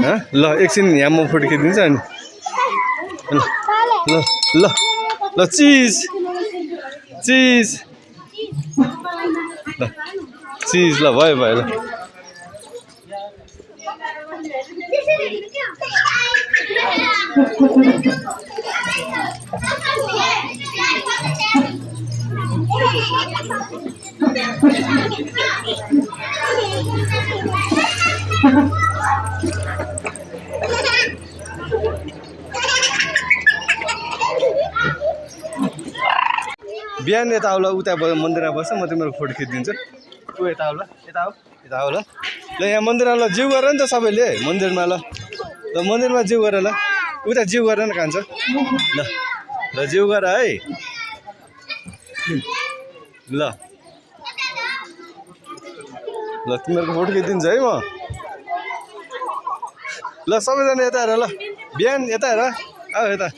ल एकछिन यहाँ म फोटो खिचिदिन्छ अनि ल ल ल चिज चिज ल चिज ल भयो भयो ल बिहान यता आउला उता मन्दिरमा बस्छ म तिम्रो फोटो खिचिदिन्छु ऊ यता आउला यता आऊ यता आऊ ल ल यहाँ मन्दिरमा ल जिउ गर नि त सबैले मन्दिरमा ल ल मन्दिरमा जिउ गर ल उता जिउ गरेर न खान्छ ल ल जिउ गर है ल ल तिमीहरूको फोटो खिचिदिन्छु है म ल सबैजना यता हेर ल बिहान यता हेर आऊ यता